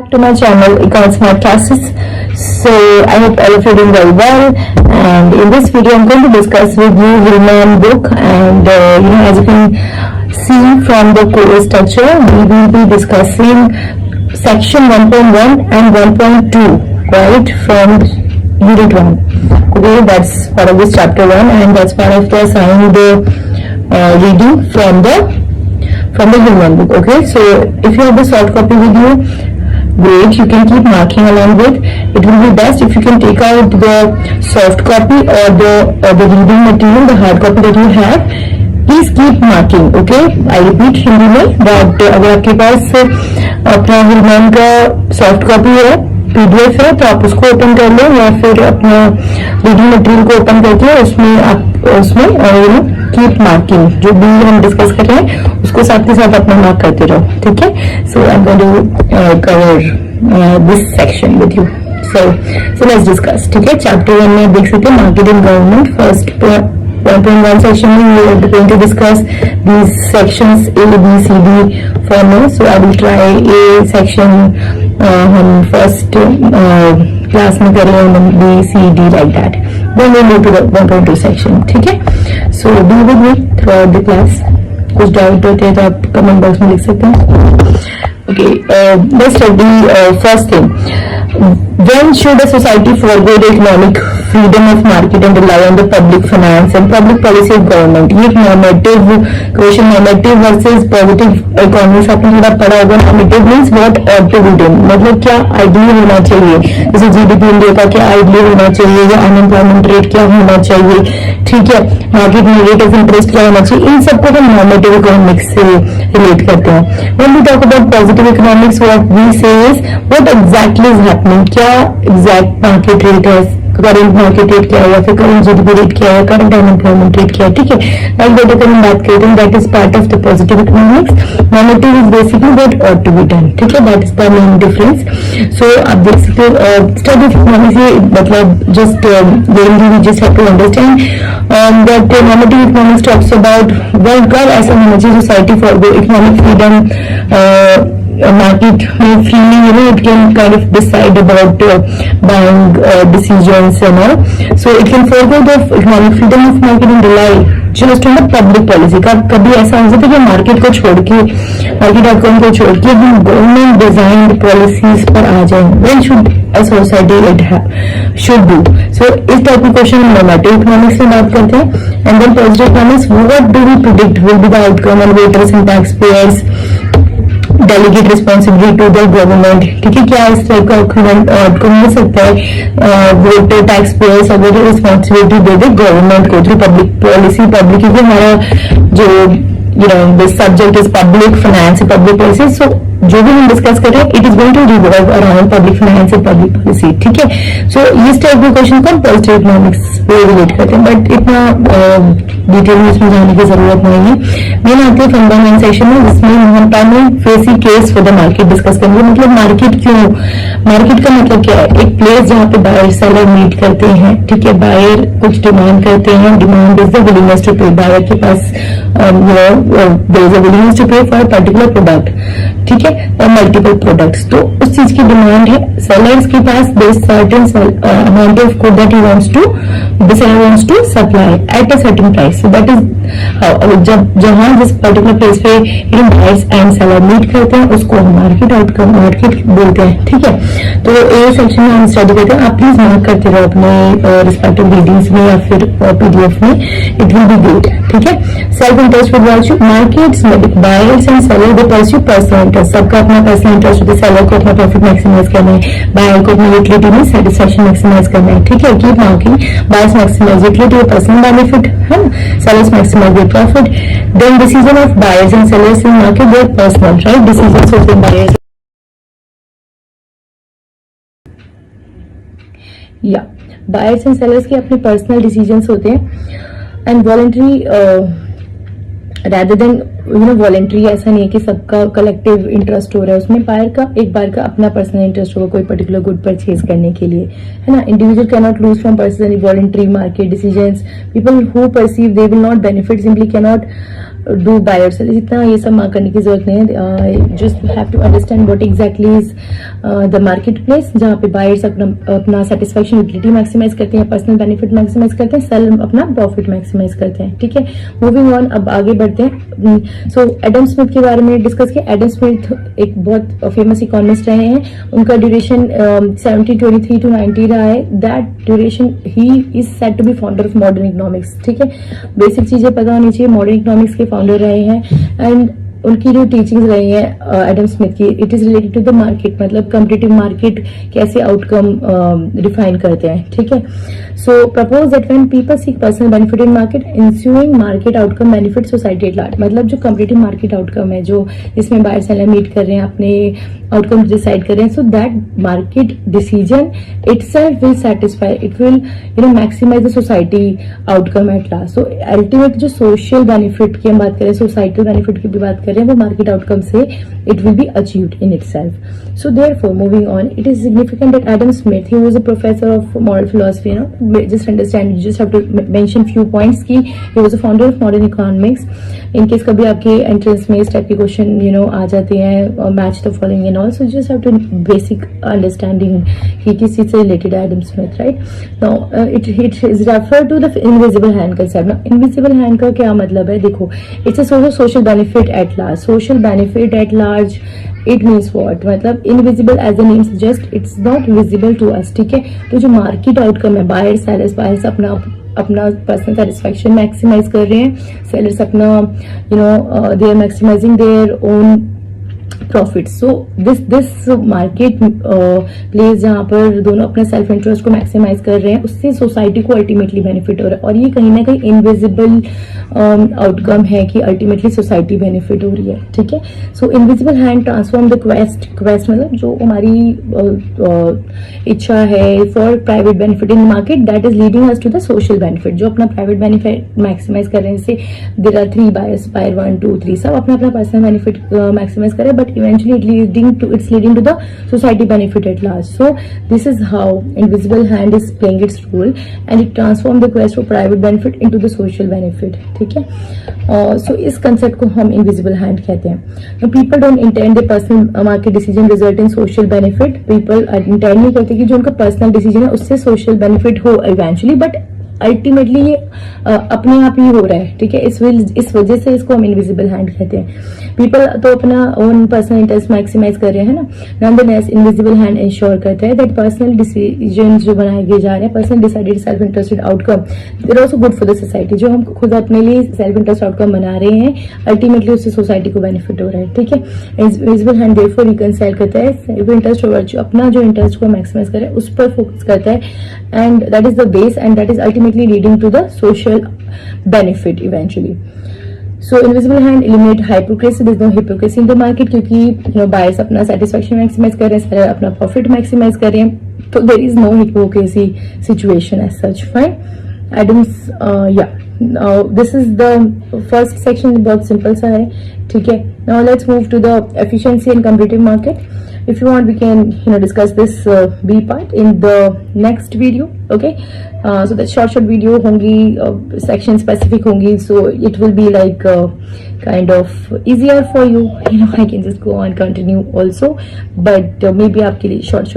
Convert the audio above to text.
back to my channel Econ Smart Classes. So I hope all of you are doing very well, and in this video I'm going to discuss with you Hillman book, and as you can see from the course structure, we will be discussing section 1.1 and 1.2 right from unit 1. Okay, that's part of this chapter 1, and that's part of the assigned reading from the Hillman book. Okay, so if you have the soft copy with you, great, you can keep marking along with. It will be best if you can take out the soft copy or the reading material, the hard copy that you have. Please keep marking. Okay, I repeat Hindi में that अगर आपके पास अपना Hillman का soft copy है, PDF है, तो आप उसको ओपन कर लो, या फिर अपना रीडिंग मटेरियल को ओपन करके उसमें कीप मार्किंग, जो भी हम डिस्कस कर रहे हैं उसको साथ के साथ अपना मार्क करते रहो. ठीक है, so I am going to cover this section with you. So let's discuss. ठीक है, चैप्टर 1 में देख सकते हैं market and government. First 1.1 section we are going to discuss these sections A, B, C, D for now. So I will try A section हम first class में करें, and then B, C, D like that. Then we move to the 1.2 section. ठीक है, so be with me throughout the class. कुछ doubt होते हैं तो आप कमेंट बॉक्स में लिख सकते हैं. Okay, let's study first thing. When should a society forego the economic freedom of market and rely on the public finance and public policy of government? ये normative question, normative versus positive economics आपने थोड़ा पढ़ा होगा. Normative means what ought to be done, मतलब क्या ideal होना चाहिए, जैसे GDP इंडिया का क्या आइडियल होना चाहिए, या अनएम्प्लॉयमेंट रेट क्या होना चाहिए. ठीक है, मार्केट में रेट ऑफ इंटरेस्ट क्या होना चाहिए, इन सबको हम नॉर्मेटिव इकोनॉमिक्स से रिलेट करते हैं. When we talk about positive economics, what we say is what exactly is happening, क्या एग्जैक्ट मार्केट रेट है, करंट मार्केट रेट क्या है, या फिर करंट जीडीपी रेट क्या है, करंट अनएम्प्लॉयमेंट रेट क्या है. ठीक है, लाइक दैट अगर हम बात करते हैं, that is part of the positive economics. Normative is basically what ought to be done. ठीक है, that is the main difference. So आप देख सकते हो स्टडी ऑफ इकोनॉमिक्स से मतलब just we just have to understand that normative economics talks about world का ऐसा होना चाहिए society for the economic freedom. Market freely, it can kind of decide about buying decisions and all. So it can forego the economic freedom of market and rely just on the public policy. कभी ऐसा हो सकता है कि market को छोड़ के, market outcome को छोड़ के हम गवर्नमेंट डिजाइन्ड पॉलिसीज पर आ जाएं. When should a society it should do? So इस टाइप के क्वेश्चन हम नॉर्मेटिव इकोनॉमिक्स में बात करते हैं. And then positive economics, what do we predict will be the outcome and voters and taxpayers delegate responsibility to the government. ठीक है, क्या इस टाइप का आउटकम हो सकता है, वोटर टैक्स पेयर्स अगर रिस्पॉन्सिबिलिटी दे दे गवर्नमेंट को थ्रू पब्लिक पॉलिसी. पब्लिक क्योंकि हमारा जो this subject is public finance, public policy. So जो भी हम डिस्कस कर रहे हैं it is going to revolve around public finance और पब्लिक पॉलिसी. ठीक है, सो इस टाइप के क्वेश्चन को हम पॉजिटिव इकोनॉमिक्स पे रिलेट करते हैं, बट इतना डिटेल में इसमें जाने की जरूरत नहीं है. मेन आते हैं फंडामेंटल सेक्शन में, जिसमें हम पहले facie case for the market discuss करेंगे. मतलब मार्केट क्यों, मार्केट का मतलब क्या है, एक प्लेस जहाँ पे बायर सेलर मीट करते हैं. ठीक है, बायर कुछ डिमांड करते हैं, demand is the willingness to pay. Buyer के पास there is a willingness to pay for a particular product. ठीक है, और मल्टीपल प्रोडक्ट्स, तो उस चीज की डिमांड है. सेलर्स के पास there is certain amount of good that he wants to, the seller wants to supply at a certain price. So that is how, जब जहां जिस पर्टिकुलर प्लेस पे बायर्स एंड सेलर मीट करते हैं उसको हम मार्केट आउटकम, मार्केट बोलते हैं. ठीक है, तो ये सेक्शन में हम स्टडी करते हैं. आप प्लीज मार्क करते रहो अपने रिस्पेक्टिव रीडिंग्स में या फिर PDF में, इट विल बी ग्रेट. ठीक है, self interest with value markets, buyers and seller they pursue personal interest. सबका अपना पर्सनल इंटरेस्ट होता है. सेलर को अपना प्रॉफिट मैक्सिमाइज करना है, बायर को अपनी यूटिलिटी में सेटिस्फेक्शन मैक्सिमाइज करना है. ठीक है, keep marking. Buyers maximise utility और पर्सनल बेनिफिट है, sellers maximise their profit. Then decision of buyers and sellers in market their personal, right, decisions of the buyers या बायर्स एंड सेलर्स के अपने personal decisions होते हैं. And voluntary rather than voluntary, ऐसा नहीं है कि सबका कलेक्टिव इंटरेस्ट हो रहा है उसमें। बायर का एक बार का अपना पर्सनल इंटरेस्ट होगा कोई पर्टिकुलर गुड परचेज करने के लिए, है ना। Individual can not lose from personal voluntary market decisions. People who perceive they will not benefit simply can not do buy और सेल। इतना ये सब करने की जरूरत नहीं है। Just have to understand what exactly is the market place, जहाँ पे बायर्स अपना सेटिस्फैक्शन यूटिलिटी मैक्सिमाइज करते हैं, पर्सनल बेनिफिट मैक्सिमाइज करते हैं, सेल अपना प्रॉफिट मैक्सिमाइज करते हैं। ठीक है, मूविंग ऑन, अब आगे बढ़ते हैं। सो एडम स्मिथ के बारे में डिस्कस किया। एडम स्मिथ एक बहुत फेमस इकोनॉमिस्ट रहे हैं। उनका ड्यूरेशन 1723 to 90 रहा है। That duration he is said to be founder of modern economics. ठीक है, बेसिक चीजें पता होनी चाहिए। मॉडर्न इकोनॉमिक्स के फाउंडर रहे हैं एंड उनकी जो टीचिंग्स रही है एडम स्मिथ की, it is related to the market, मतलब कॉम्पिटिटिव मार्केट कैसे आउटकम डिफाइन करते हैं। ठीक है, so propose that when people seek personal benefit in market, ensuing market outcome benefit society at large. मतलब जो कॉम्पिटिटिव मार्केट आउटकम है, जो इसमें बायर सेलर मीट कर रहे हैं, अपने आउटकम डिसाइड कर रहे हैं, so that market decision itself will satisfy, it will maximise the society outcome at last. So ultimate जो सोशल बेनिफिट की हम बात करें, सोसाइटल बेनिफिट की भी बात करें, वो मार्केट आउटकम से it will be achieved in itself. So therefore, moving on, it is significant that Adam Smith, he was a professor of moral philosophy, just understand, you just have to mention few points कि he was a founder of modern economics. In case कभी आपके entrance में इस type के question आ जाते हैं, match the following and all, so just have to basic understanding कि किस चीज से related है Adam Smith, right? Now it is referred to the invisible hand concept. Now invisible hand का क्या मतलब है? देखो, it's a sort of social benefit at large. Social benefit at large, it means what? मतलब invisible as the name suggest, it's not visible to us. ठीक है, तो जो मार्केट आउटकम है, बायर्स सेलर्स अपना पर्सनल सेटिस्फैक्शन मैक्सिमाइज कर रहे हैं, सेलर्स अपना they are maximising their own profit. So this market place जहां पर दोनों अपने सेल्फ इंटरेस्ट को मैक्सिमाइज कर रहे हैं, उससे सोसाइटी को अल्टीमेटली बेनिफिट हो रहा है। और ये कहीं ना कहीं इनविजिबल आउटकम है कि अल्टीमेटली सोसाइटी बेनिफिट हो रही है। ठीक है, so invisible hand transform the quest मतलब जो हमारी इच्छा है for private benefit in market, that is leading us to the social benefit. जो अपना प्राइवेट बेनिफिट मैक्सिमाइज कर रहे हैं, जैसे देयर आर 3 बायर्स, बायर 1 2 3, सब अपना अपना पर्सनल बेनिफिट मैक्सिमाइज कर रहे हैं, but eventually it's leading to the society benefit at large. So this is how invisible hand is playing its role, and it transforms the quest for private benefit into the social benefit. ठीक है, so इस concept को हम invisible hand कहते हैं. Now people don't intend their personal market decision result in social benefit. People intend नहीं करते कि जो उनका personal decision है उससे social benefit हो eventually, but अल्टीमेटली ये अपने आप ही हो रहा है। ठीक है, इस वजह से इसको हम इनविजिबल हैंड कहते हैं। पीपल तो अपना ओन पर्सनल इंटरेस्ट मैक्सिमाइज कर रहे हैं ना, नॉनदलेस इनविजिबल हैंड इंश्योर करता है दैट पर्सनल डिसीजन जो बनाए गए जा रहे हैं, personal decided self interested outcome, there also good for the society. जो हम खुद अपने लिए सेल्फ इंटरेस्ट आउटकम बना रहे हैं, अल्टीमेटली उससे सोसाइटी को बेनिफिट हो रहा है। ठीक है, इनविजिबल हैंड देयरफॉर रिकंसाइल करता है सेल्फ इंटरेस्ट और वर्च्यू, अपना जो इंटरेस्ट को मैक्सिमाइज करे उस पर फोकस करता है, and that is the base, and that is ultimately leading to the social benefit eventually. So invisible hand eliminate hypocrisy. There is no hypocrisy in the market क्योंकि buyers अपना satisfaction maximize कर रहे हैं, seller अपना profit maximize कर रहे हैं, तो there is no hypocrisy situation as such. Fine. Adams, yeah. Now this is the first section, बहुत simple सा है. ठीक है. Now let's move to the efficiency and competitive market. If you want, we can discuss this B part in the next video. Okay, so the short video होंगी, section specific होंगी, so it will be like kind of easier for you. I can just go on continue also, but maybe आपके लिए short